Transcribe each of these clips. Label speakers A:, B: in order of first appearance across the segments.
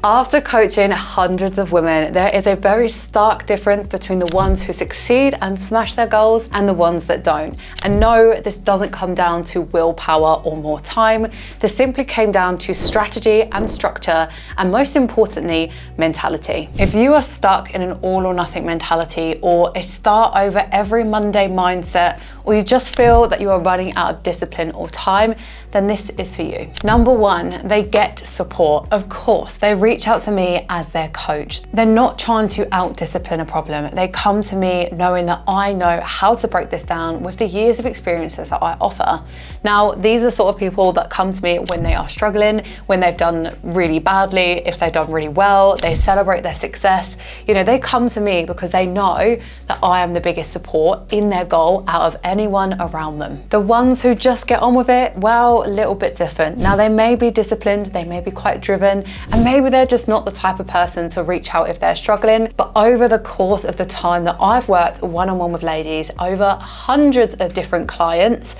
A: After coaching hundreds of women, there is a very stark difference between the ones who succeed and smash their goals and the ones that don't. And no, this doesn't come down to willpower or more time. This simply came down to strategy and structure, and most importantly, mentality. If you are stuck in an all or nothing mentality, or a start over every Monday mindset, or you just feel that you are running out of discipline or time, then this is for you. Number one, they get support. Of course, they reach out to me as their coach. They're not trying to out-discipline a problem. They come to me knowing that I know how to break this down with the years of experiences that I offer. Now, these are sort of people that come to me when they are struggling, when they've done really badly, if they've done really well, they celebrate their success. You know, they come to me because they know that I am the biggest support in their goal out of anyone around them. The ones who just get on with it, well, a little bit different. Now, they may be disciplined, they may be quite driven, and maybe they're just not the type of person to reach out if they're struggling. But over the course of the time that I've worked one-on-one with ladies, over hundreds of different clients,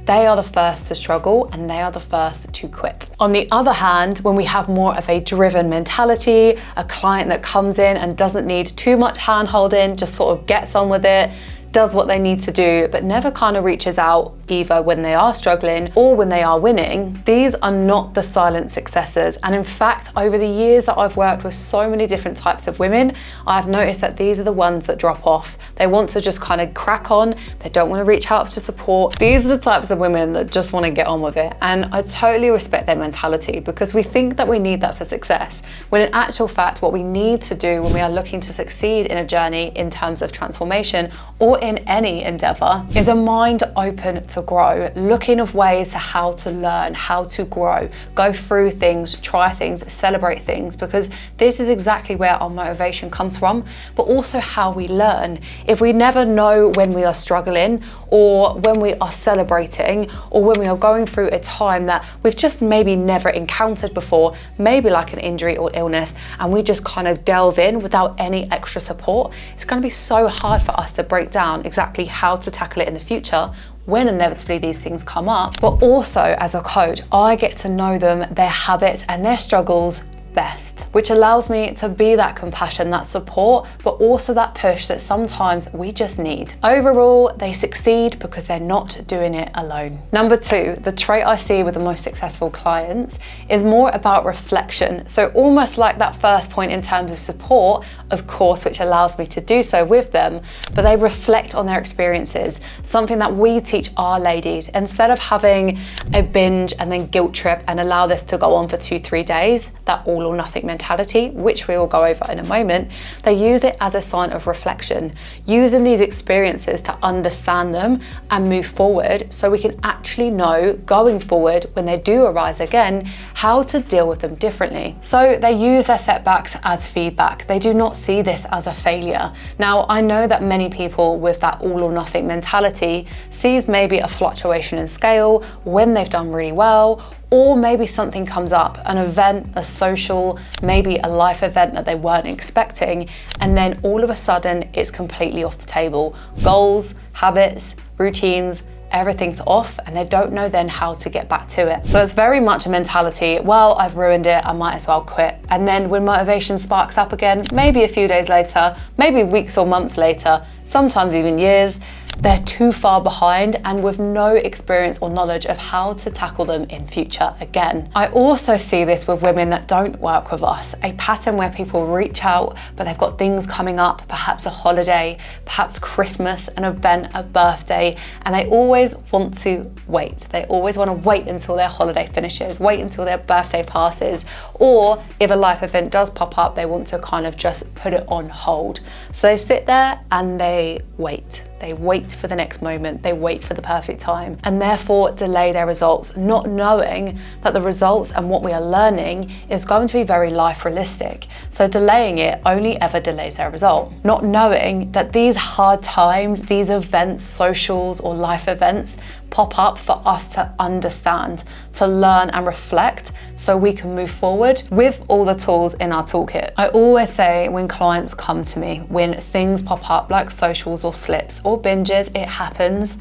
A: they are the first to struggle and they are the first to quit. On the other hand, when we have more of a driven mentality, a client that comes in and doesn't need too much hand-holding, just sort of gets on with it, does what they need to do, but never kind of reaches out either when they are struggling or when they are winning, these are not the silent successes. And in fact, over the years that I've worked with so many different types of women, I've noticed that these are the ones that drop off. They want to just kind of crack on. They don't want to reach out for support. These are the types of women that just want to get on with it. And I totally respect their mentality, because we think that we need that for success, when in actual fact, what we need to do when we are looking to succeed in a journey in terms of transformation or in any endeavor is a mind open to grow, looking of ways to how to learn, how to grow, go through things, try things, celebrate things, because this is exactly where our motivation comes from, but also how we learn. If we never know when we are struggling, or when we are celebrating, or when we are going through a time that we've just maybe never encountered before, maybe like an injury or illness, and we just kind of delve in without any extra support, it's going to be so hard for us to break down exactly how to tackle it in the future when inevitably these things come up. But also, as a coach, I get to know them, their habits and their struggles best, which allows me to be that compassion, that support, but also that push that sometimes we just need. Overall, they succeed because they're not doing it alone. Number two, the trait I see with the most successful clients is more about reflection. So almost like that first point in terms of support, of course, which allows me to do so with them, but they reflect on their experiences, something that we teach our ladies. Instead of having a binge and then guilt trip and allow this to go on for 2-3 days, that all or nothing mentality, which we will go over in a moment, they use it as a sign of reflection, using these experiences to understand them and move forward, so we can actually know going forward when they do arise again, how to deal with them differently. So they use their setbacks as feedback. They do not see this as a failure. Now, I know that many people with that all or nothing mentality sees maybe a fluctuation in scale when they've done really well, or maybe something comes up, an event, a social, maybe a life event that they weren't expecting, and then all of a sudden it's completely off the table. Goals, habits, routines, everything's off, and they don't know then how to get back to it. So it's very much a mentality, well, I've ruined it, I might as well quit. And then when motivation sparks up again, maybe a few days later, maybe weeks or months later, sometimes even years, they're too far behind and with no experience or knowledge of how to tackle them in future again. I also see this with women that don't work with us, a pattern where people reach out, but they've got things coming up, perhaps a holiday, perhaps Christmas, an event, a birthday, and they always want to wait. They always want to wait until their holiday finishes, wait until their birthday passes, or if a life event does pop up, they want to kind of just put it on hold. So they sit there and they wait. They wait for the next moment, they wait for the perfect time, and therefore delay their results, not knowing that the results and what we are learning is going to be very life realistic. So delaying it only ever delays their result. Not knowing that these hard times, these events, socials or life events pop up for us to understand, to learn and reflect, so we can move forward with all the tools in our toolkit. I always say when clients come to me, when things pop up like socials or slips or binges, it happens,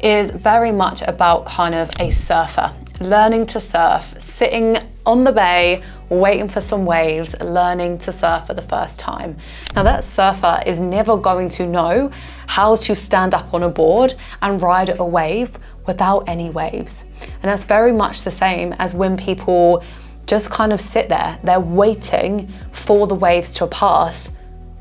A: is very much about kind of a surfer, learning to surf, sitting on the bay waiting for some waves, learning to surf for the first time. Now that surfer is never going to know how to stand up on a board and ride a wave without any waves. And that's very much the same as when people just kind of sit there, they're waiting for the waves to pass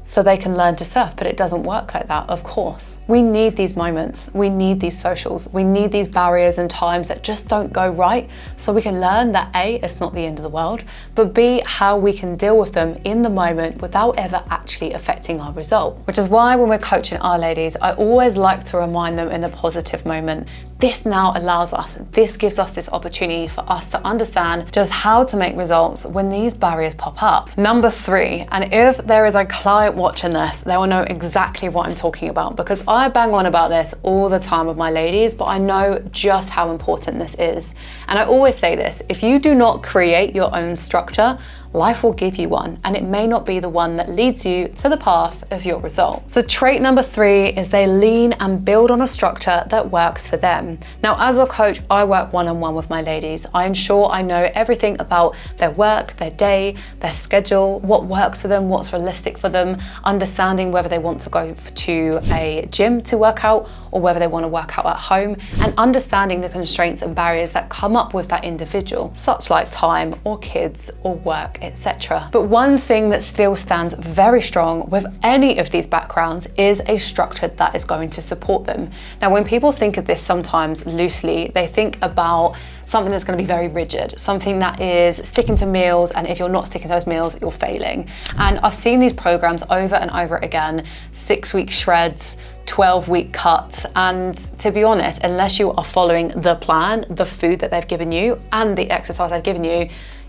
A: so they can learn to surf, but it doesn't work like that, of course. We need these moments, we need these socials, we need these barriers and times that just don't go right so we can learn that A, it's not the end of the world, but B, how we can deal with them in the moment without ever actually affecting our result. Which is why when we're coaching our ladies, I always like to remind them in the positive moment, this now allows us, this gives us this opportunity for us to understand just how to make results when these barriers pop up. Number 3, and if there is a client watching this, they will know exactly what I'm talking about, because I bang on about this all the time with my ladies, but I know just how important this is. And I always say this, if you do not create your own structure, life will give you one, and it may not be the one that leads you to the path of your result. So trait number 3 is they lean and build on a structure that works for them. Now, as a coach, I work one-on-one with my ladies. I ensure I know everything about their work, their day, their schedule, what works for them, what's realistic for them, understanding whether they want to go to a gym to work out or whether they want to work out at home, and understanding the constraints and barriers that come up with that individual, such like time or kids or work, etc. But one thing that still stands very strong with any of these backgrounds is a structure that is going to support them. Now, when people think of this sometimes loosely, they think about something that's going to be very rigid, something that is sticking to meals, and if you're not sticking to those meals, you're failing. And I've seen these programs over and over again, 6-week shreds, 12-week cuts, and to be honest, unless you are following the plan, the food that they've given you and the exercise they've given you,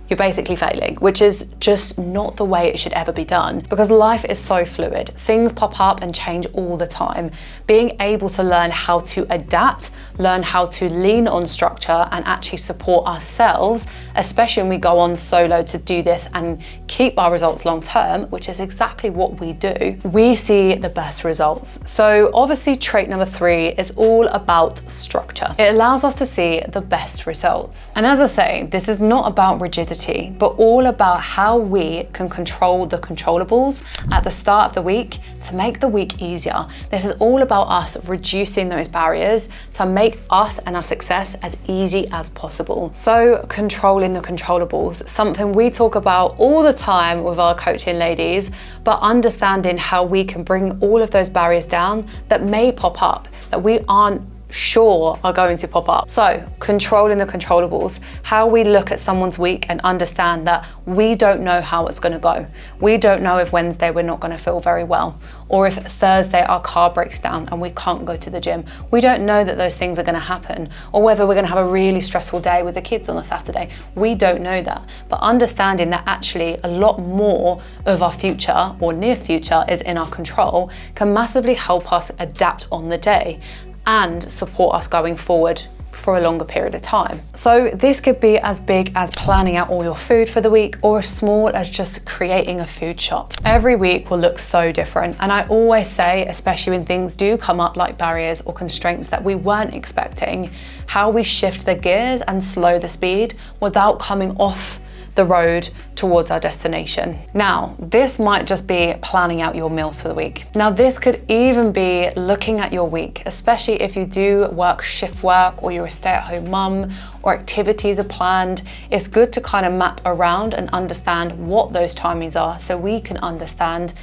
A: you're basically failing, which is just not the way it should ever be done, because life is so fluid. Things pop up and change all the time. Being able to learn how to adapt, learn how to lean on structure and actually support ourselves, especially when we go on solo to do this and keep our results long term, which is exactly what we do, we see the best results. So obviously trait number 3 is all about structure. It allows us to see the best results. And as I say, this is not about rigidity, but all about how we can control the controllables at the start of the week to make the week easier. This is all about us reducing those barriers to make us and our success as easy as possible. So controlling the controllables, something we talk about all the time with our coaching ladies, but understanding how we can bring all of those barriers down that may pop up, that we aren't sure are going to pop up. So controlling the controllables, how we look at someone's week and understand that we don't know how it's going to go. We don't know if Wednesday we're not going to feel very well, or if Thursday our car breaks down and we can't go to the gym. We don't know that those things are going to happen, or whether we're going to have a really stressful day with the kids on a Saturday. We don't know that, but understanding that actually a lot more of our future or near future is in our control can massively help us adapt on the day and support us going forward for a longer period of time. So this could be as big as planning out all your food for the week, or as small as just creating a food shop. Every week will look so different, and I always say, especially when things do come up like barriers or constraints that we weren't expecting, how we shift the gears and slow the speed without coming off the road towards our destination. Now, this might just be planning out your meals for the week. Now, this could even be looking at your week, especially if you do work shift work or you're a stay-at-home mum or activities are planned. It's good to kind of map around and understand what those timings are so we can understand,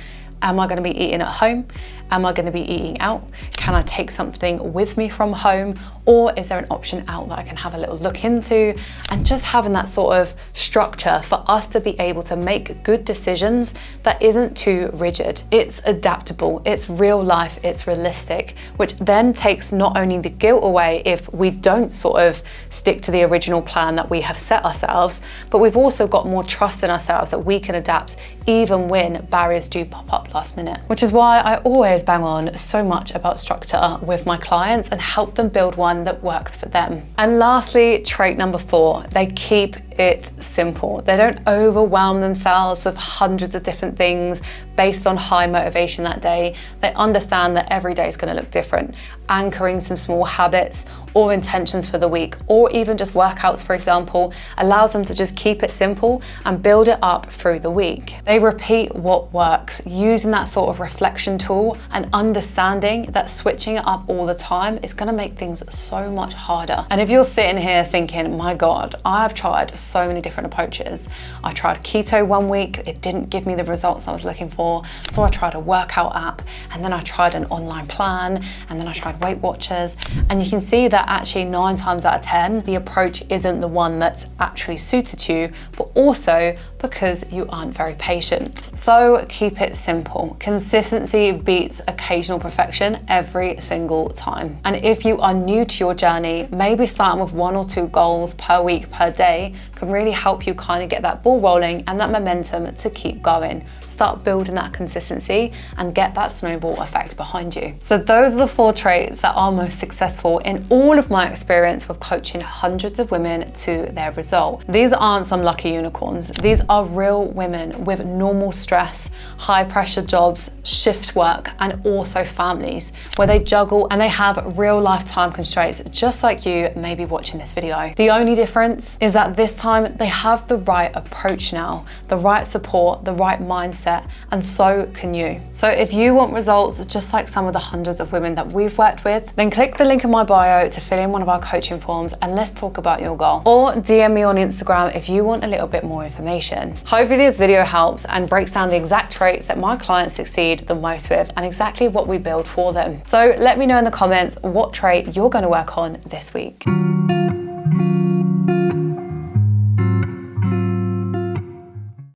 A: am I going to be eating at home? Am I going to be eating out? Can I take something with me from home? Or is there an option out that I can have a little look into? And just having that sort of structure for us to be able to make good decisions that isn't too rigid. It's adaptable, it's real life, it's realistic, which then takes not only the guilt away if we don't sort of stick to the original plan that we have set ourselves, but we've also got more trust in ourselves that we can adapt even when barriers do pop up last minute. Which is why I always bang on so much about structure with my clients and help them build one that works for them. And lastly, trait number 4, they keep it simple. They don't overwhelm themselves with hundreds of different things based on high motivation that day. They understand that every day is going to look different. Anchoring some small habits or intentions for the week, or even just workouts, for example, allows them to just keep it simple and build it up through the week. They repeat what works, using that sort of reflection tool and understanding that switching it up all the time is going to make things so much harder. And if you're sitting here thinking, my God, I've tried so many different approaches. I tried keto one week, it didn't give me the results I was looking for. So I tried a workout app, and then I tried an online plan, and then I tried Weight Watchers. And you can see that actually 9 times out of 10, the approach isn't the one that's actually suited to you, but also because you aren't very patient. So keep it simple. Consistency beats occasional perfection every single time. And if you are new to your journey, maybe starting with 1 or 2 goals per week, per day can really help you kind of get that ball rolling and that momentum to keep going. Start building that consistency and get that snowball effect behind you. So those are the 4 traits that are most successful in all of my experience with coaching hundreds of women to their result. These aren't some lucky unicorns. These are real women with normal stress, high pressure jobs, shift work, and also families where they juggle and they have real life time constraints, just like you may be watching this video. The only difference is that this time they have the right approach now, the right support, the right mindset, and so can you. So if you want results just like some of the hundreds of women that we've worked with, then click the link in my bio to fill in one of our coaching forms and let's talk about your goal. Or DM me on Instagram if you want a little bit more information. Hopefully this video helps and breaks down the exact traits that my clients succeed the most with and exactly what we build for them. So let me know in the comments what trait you're going to work on this week.